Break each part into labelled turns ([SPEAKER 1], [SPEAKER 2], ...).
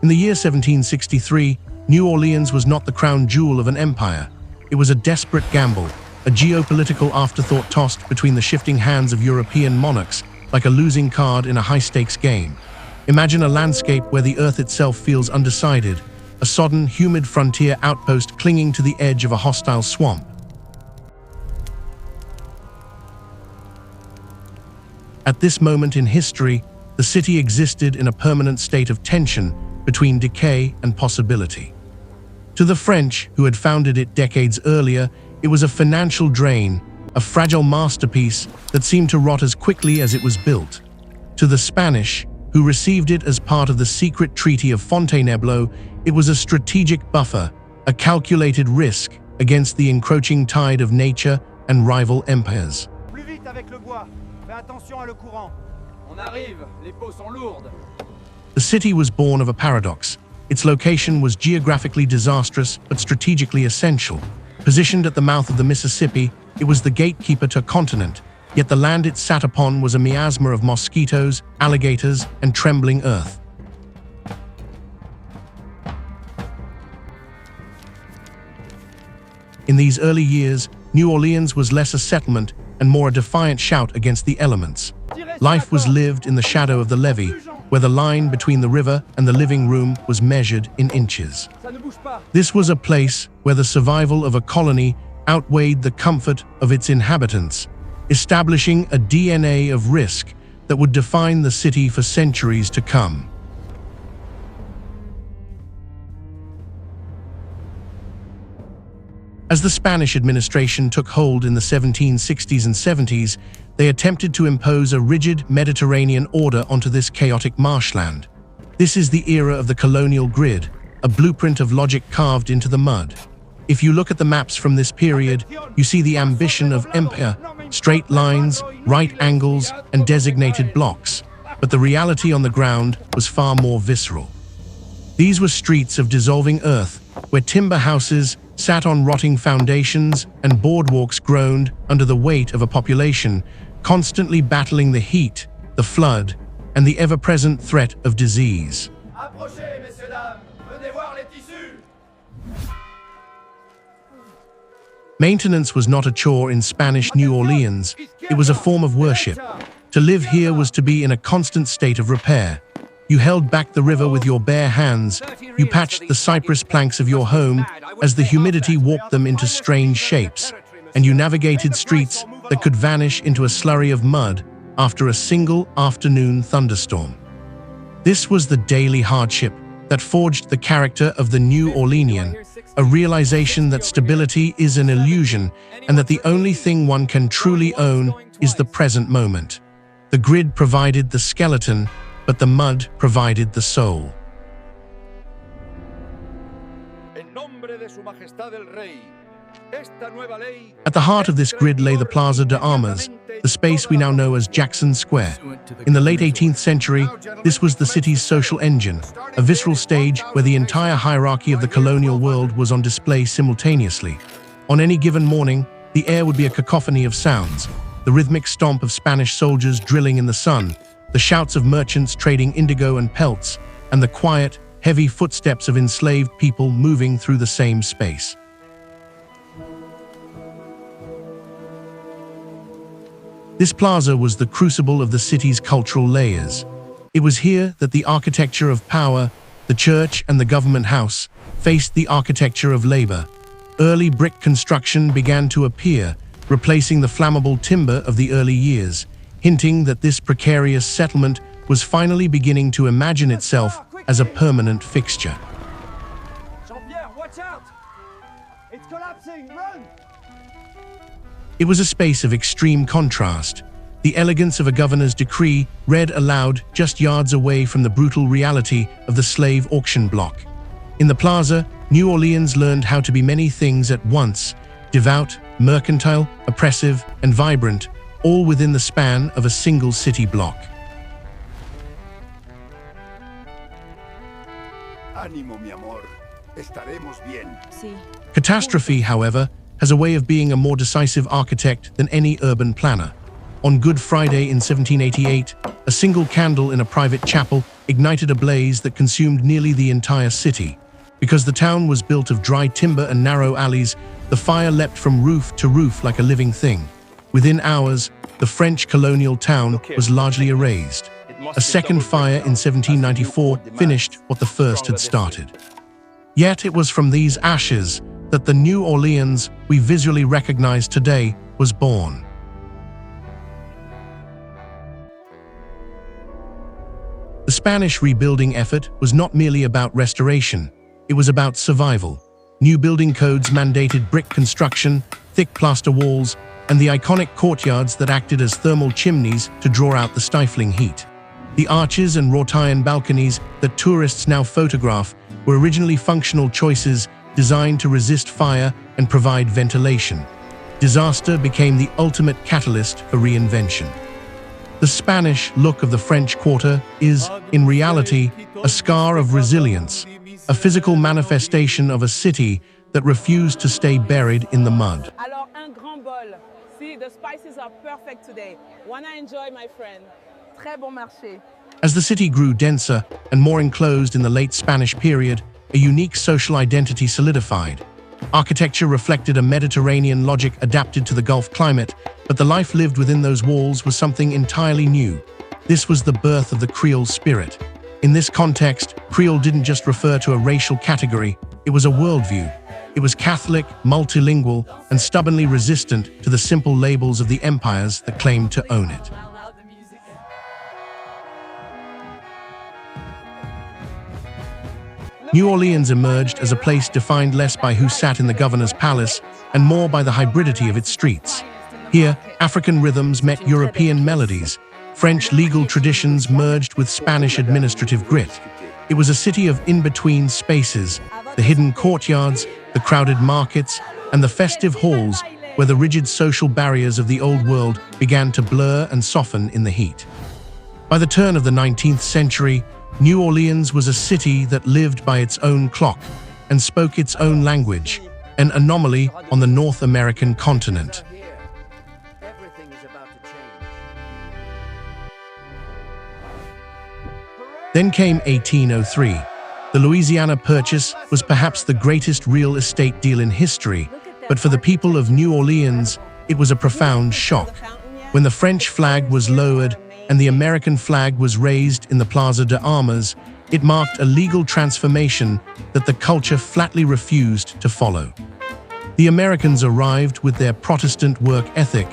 [SPEAKER 1] In the year 1763, New Orleans was not the crown jewel of an empire. It was a desperate gamble, a geopolitical afterthought tossed between the shifting hands of European monarchs like a losing card in a high-stakes game. Imagine a landscape where the earth itself feels undecided, a sodden, humid frontier outpost clinging to the edge of a hostile swamp. At this moment in history, the city existed in a permanent state of tension between decay and possibility. To the French, who had founded it decades earlier, it was a financial drain, a fragile masterpiece that seemed to rot as quickly as it was built. To the Spanish, who received it as part of the secret Treaty of Fontainebleau, it was a strategic buffer, a calculated risk against the encroaching tide of nature and rival empires.
[SPEAKER 2] Plus vite avec le bois. Fais attention à le courant. On arrive, les peaux sont lourdes.
[SPEAKER 1] The city was born of a paradox. Its location was geographically disastrous but strategically essential. Positioned at the mouth of the Mississippi, it was the gatekeeper to a continent, yet the land it sat upon was a miasma of mosquitoes, alligators, and trembling earth. In these early years, New Orleans was less a settlement and more a defiant shout against the elements. Life was lived in the shadow of the levee, where the line between the river and the living room was measured in inches. This was a place where the survival of a colony outweighed the comfort of its inhabitants, establishing a DNA of risk that would define the city for centuries to come. As the Spanish administration took hold in the 1760s and 70s, they attempted to impose a rigid Mediterranean order onto this chaotic marshland. This is the era of the colonial grid, a blueprint of logic carved into the mud. If you look at the maps from this period, you see the ambition of empire, straight lines, right angles, and designated blocks. But the reality on the ground was far more visceral. These were streets of dissolving earth, where timber houses sat on rotting foundations and boardwalks groaned under the weight of a population constantly battling the heat, the flood, and the ever-present threat of disease. Maintenance was not a chore in Spanish New Orleans, it was a form of worship. To live here was to be in a constant state of repair. You held back the river with your bare hands, you patched the cypress planks of your home as the humidity warped them into strange shapes, and you navigated streets that could vanish into a slurry of mud after a single afternoon thunderstorm. This was the daily hardship that forged the character of the New Orleanian, a realization that stability is an illusion and that the only thing one can truly own is the present moment. The grid provided the skeleton, but the mud provided the soul. At the heart of this grid lay the Plaza de Armas, the space we now know as Jackson Square. In the late 18th century, this was the city's social engine, a visceral stage where the entire hierarchy of the colonial world was on display simultaneously. On any given morning, the air would be a cacophony of sounds, the rhythmic stomp of Spanish soldiers drilling in the sun, the shouts of merchants trading indigo and pelts, and the quiet, heavy footsteps of enslaved people moving through the same space. This plaza was the crucible of the city's cultural layers. It was here that the architecture of power, the church and the government house, faced the architecture of labor. Early brick construction began to appear, replacing the flammable timber of the early years, hinting that this precarious settlement was finally beginning to imagine itself as a permanent fixture.
[SPEAKER 2] Jean-Pierre, watch out! It's collapsing, run!
[SPEAKER 1] It was a space of extreme contrast. The elegance of a governor's decree read aloud just yards away from the brutal reality of the slave auction block. In the plaza, New Orleans learned how to be many things at once: devout, mercantile, oppressive, and vibrant, all within the span of a single city block.
[SPEAKER 3] Ánimo, mi amor. Estaremos bien.
[SPEAKER 4] Sí.
[SPEAKER 1] Catastrophe, however, has a way of being a more decisive architect than any urban planner. On Good Friday in 1788, a single candle in a private chapel ignited a blaze that consumed nearly the entire city. Because the town was built of dry timber and narrow alleys, the fire leapt from roof to roof like a living thing. Within hours, the French colonial town was largely erased. A second fire in 1794 finished what the first had started. Yet it was from these ashes that the New Orleans we visually recognize today was born. The Spanish rebuilding effort was not merely about restoration, it was about survival. New building codes mandated brick construction, thick plaster walls, and the iconic courtyards that acted as thermal chimneys to draw out the stifling heat. The arches and wrought iron balconies that tourists now photograph were originally functional choices designed to resist fire and provide ventilation. Disaster became the ultimate catalyst for reinvention. The Spanish look of the French Quarter is, in reality, a scar of resilience, a physical manifestation of a city that refused to stay buried in the mud.
[SPEAKER 4] Alors, un grand bol. See, the spices are perfect today. Wanna enjoy, my friend? Très bon marché.
[SPEAKER 1] As the city grew denser and more enclosed in the late Spanish period, a unique social identity solidified. Architecture reflected a Mediterranean logic adapted to the Gulf climate, but the life lived within those walls was something entirely new. This was the birth of the Creole spirit. In this context, Creole didn't just refer to a racial category, it was a worldview. It was Catholic, multilingual, and stubbornly resistant to the simple labels of the empires that claimed to own it. New Orleans emerged as a place defined less by who sat in the governor's palace and more by the hybridity of its streets. Here, African rhythms met European melodies. French legal traditions merged with Spanish administrative grit. It was a city of in-between spaces, the hidden courtyards, the crowded markets, and the festive halls where the rigid social barriers of the old world began to blur and soften in the heat. By the turn of the 19th century, New Orleans was a city that lived by its own clock and spoke its own language, an anomaly on the North American continent. Then came 1803. The Louisiana Purchase was perhaps the greatest real estate deal in history, but for the people of New Orleans, it was a profound shock. When the French flag was lowered and the American flag was raised in the Plaza de Armas, it marked a legal transformation that the culture flatly refused to follow. The Americans arrived with their Protestant work ethic,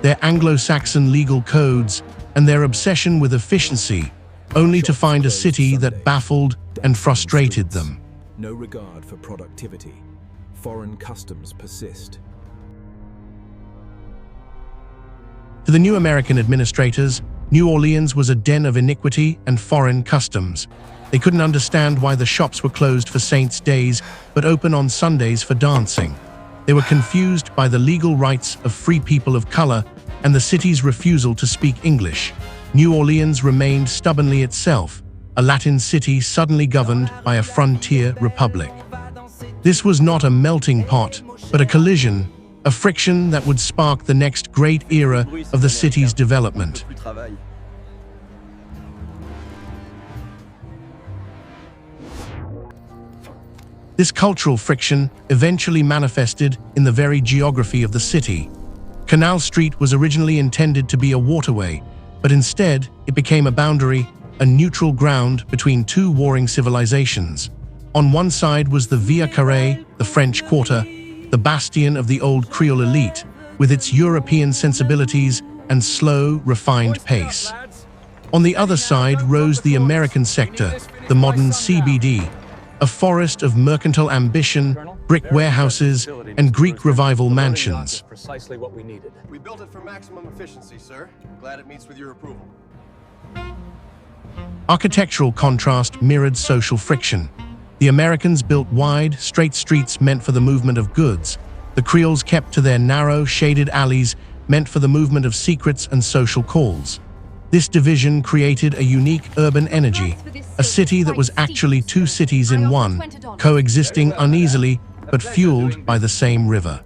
[SPEAKER 1] their Anglo-Saxon legal codes, and their obsession with efficiency, only to find a city that baffled and frustrated them.
[SPEAKER 5] No regard for productivity. Foreign customs persist.
[SPEAKER 1] To the new American administrators, New Orleans was a den of iniquity and foreign customs. They couldn't understand why the shops were closed for saints' days but open on Sundays for dancing. They were confused by the legal rights of free people of color and the city's refusal to speak English. New Orleans remained stubbornly itself, a Latin city suddenly governed by a frontier republic. This was not a melting pot, but a collision, a friction that would spark the next great era of the city's development. This cultural friction eventually manifested in the very geography of the city. Canal Street was originally intended to be a waterway, but instead it became a boundary, a neutral ground between two warring civilizations. On one side was the Via Carrée, the French Quarter, the bastion of the old Creole elite, with its European sensibilities and slow, refined pace. On the other side rose the American sector, the modern CBD, a forest of mercantile ambition, brick warehouses, and Greek revival mansions.
[SPEAKER 6] Precisely what we needed.
[SPEAKER 7] We built it for maximum efficiency, sir. Glad it meets with your approval.
[SPEAKER 1] Architectural contrast mirrored social friction. The Americans built wide, straight streets meant for the movement of goods. The Creoles kept to their narrow, shaded alleys meant for the movement of secrets and social calls. This division created a unique urban energy, a city that was actually two cities in one, coexisting uneasily but fueled by the same river.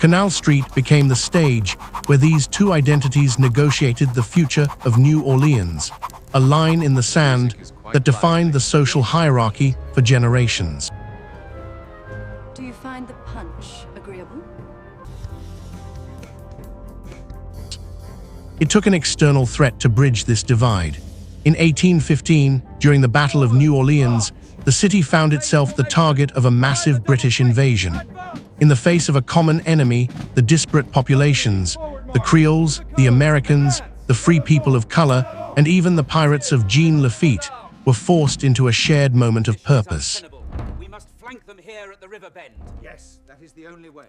[SPEAKER 1] Canal Street became the stage where these two identities negotiated the future of New Orleans, a line in the sand that defined the social hierarchy for generations.
[SPEAKER 6] Do you find the punch agreeable?
[SPEAKER 1] It took an external threat to bridge this divide. In 1815, during the Battle of New Orleans, the city found itself the target of a massive British invasion. In the face of a common enemy, the disparate populations, the Creoles, the Americans, the free people of color, and even the pirates of Jean Lafitte were forced into a shared moment of purpose.
[SPEAKER 8] We must flank them here at the river bend.
[SPEAKER 3] Yes, that is the only way.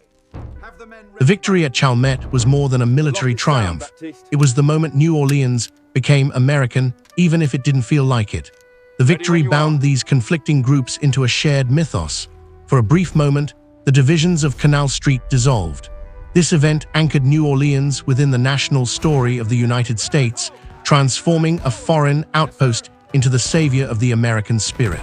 [SPEAKER 3] Have the men
[SPEAKER 1] The victory at Chalmette was more than a military triumph. It was the moment New Orleans became American, even if it didn't feel like it. The victory bound these conflicting groups into a shared mythos. For a brief moment, the divisions of Canal Street dissolved. This event anchored New Orleans within the national story of the United States, transforming a foreign outpost into the savior of the American spirit.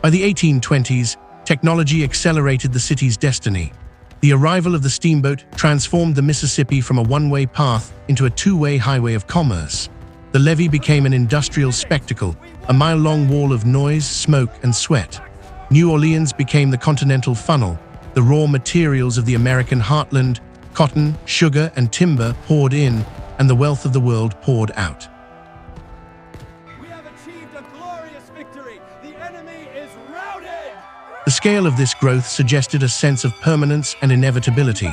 [SPEAKER 1] By the 1820s, technology accelerated the city's destiny. The arrival of the steamboat transformed the Mississippi from a one-way path into a two-way highway of commerce. The levee became an industrial spectacle, a mile-long wall of noise, smoke, and sweat. New Orleans became the continental funnel. The raw materials of the American heartland, cotton, sugar, and timber poured in, and the wealth of the world poured out.
[SPEAKER 2] We have achieved a glorious victory. The enemy is routed.
[SPEAKER 1] The scale of this growth suggested a sense of permanence and inevitability.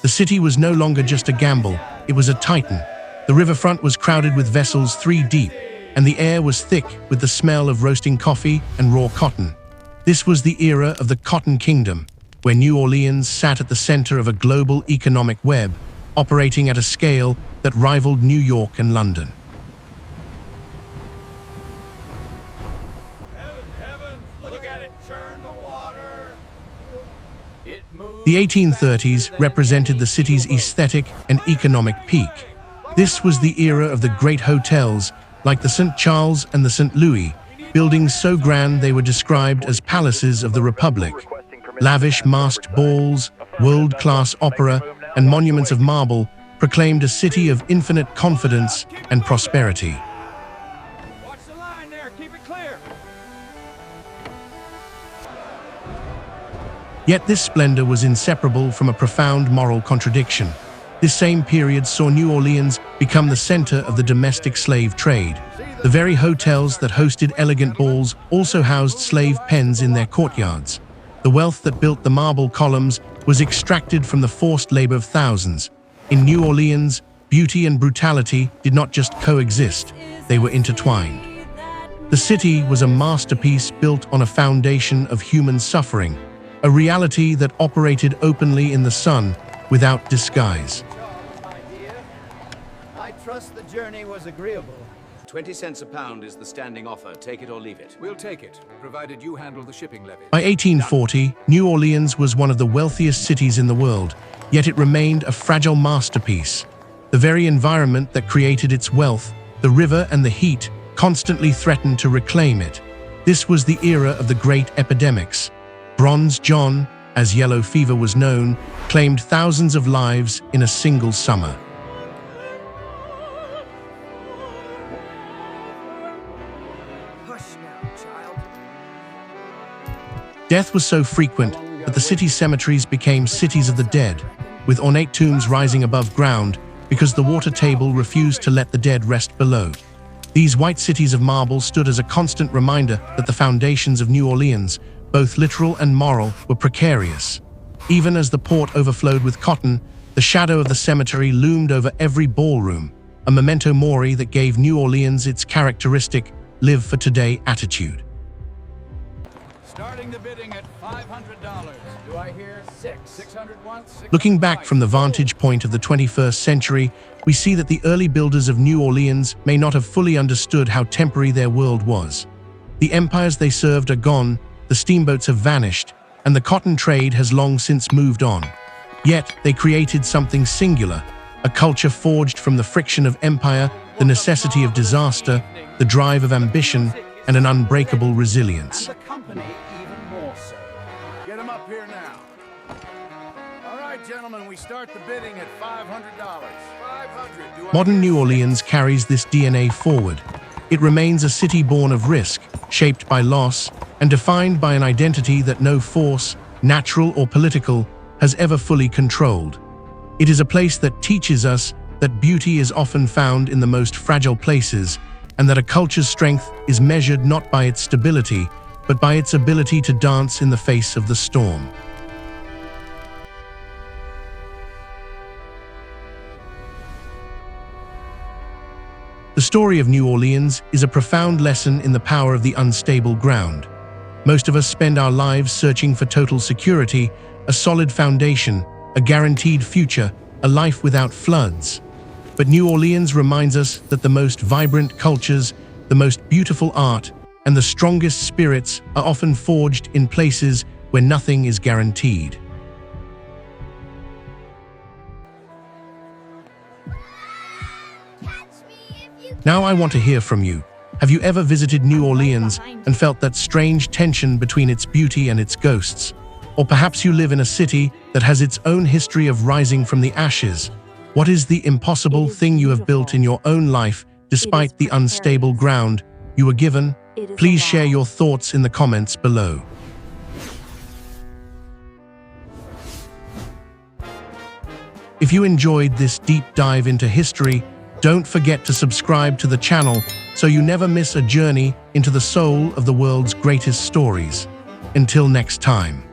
[SPEAKER 1] The city was no longer just a gamble, it was a titan. The riverfront was crowded with vessels 3 deep, and the air was thick with the smell of roasting coffee and raw cotton. This was the era of the Cotton Kingdom, where New Orleans sat at the center of a global economic web, operating at a scale that rivaled New York and London. The 1830s represented the city's aesthetic and economic peak. This was the era of the great hotels, like the St. Charles and the St. Louis, buildings so grand they were described as palaces of the Republic. Lavish masked balls, world-class opera, and monuments of marble proclaimed a city of infinite confidence and prosperity.
[SPEAKER 2] Watch the line there. Keep it clear.
[SPEAKER 1] Yet this splendor was inseparable from a profound moral contradiction. This same period saw New Orleans become the center of the domestic slave trade. The very hotels that hosted elegant balls also housed slave pens in their courtyards. The wealth that built the marble columns was extracted from the forced labor of thousands. In New Orleans, beauty and brutality did not just coexist, they were intertwined. The city was a masterpiece built on a foundation of human suffering, a reality that operated openly in the sun without disguise.
[SPEAKER 2] I trust the journey was agreeable.
[SPEAKER 8] 20 cents a pound is the standing offer. Take it or leave it.
[SPEAKER 5] We'll take it, provided you handle the shipping levy.
[SPEAKER 1] By 1840, New Orleans was one of the wealthiest cities in the world, yet it remained a fragile masterpiece. The very environment that created its wealth, the river and the heat, constantly threatened to reclaim it. This was the era of the great epidemics. Bronze John, as yellow fever was known, claimed thousands of lives in a single summer.
[SPEAKER 2] Hush now, child.
[SPEAKER 1] Death was so frequent that the city's cemeteries became cities of the dead, with ornate tombs rising above ground because the water table refused to let the dead rest below. These white cities of marble stood as a constant reminder that the foundations of New Orleans, both literal and moral, were precarious. Even as the port overflowed with cotton, the shadow of the cemetery loomed over every ballroom, a memento mori that gave New Orleans its characteristic live for today attitude.
[SPEAKER 2] Starting the bidding at $500. Do I hear 600 once?
[SPEAKER 1] Looking back from the vantage point of the 21st century, we see that the early builders of New Orleans may not have fully understood how temporary their world was. The empires they served are gone, the steamboats have vanished, and the cotton trade has long since moved on. Yet, they created something singular, a culture forged from the friction of empire, the necessity of disaster, the drive of ambition, and an unbreakable resilience.
[SPEAKER 2] And the company even more so.
[SPEAKER 3] Get him up here now. All right, gentlemen, we We start the bidding at $500. 500.
[SPEAKER 1] Modern New Orleans carries this DNA forward. It remains a city born of risk, shaped by loss, and defined by an identity that no force, natural or political, has ever fully controlled. It is a place that teaches us that beauty is often found in the most fragile places, and that a culture's strength is measured not by its stability, but by its ability to dance in the face of the storm. The story of New Orleans is a profound lesson in the power of the unstable ground. Most of us spend our lives searching for total security, a solid foundation, a guaranteed future, a life without floods. But New Orleans reminds us that the most vibrant cultures, the most beautiful art, and the strongest spirits are often forged in places where nothing is guaranteed. Now I want to hear from you. Have you ever visited New Orleans and felt that strange tension between its beauty and its ghosts? Or perhaps you live in a city that has its own history of rising from the ashes. What is the impossible thing you have built in your own life despite the unstable ground you were given? Please share your thoughts in the comments below. If you enjoyed this deep dive into history, don't forget to subscribe to the channel so you never miss a journey into the soul of the world's greatest stories. Until next time.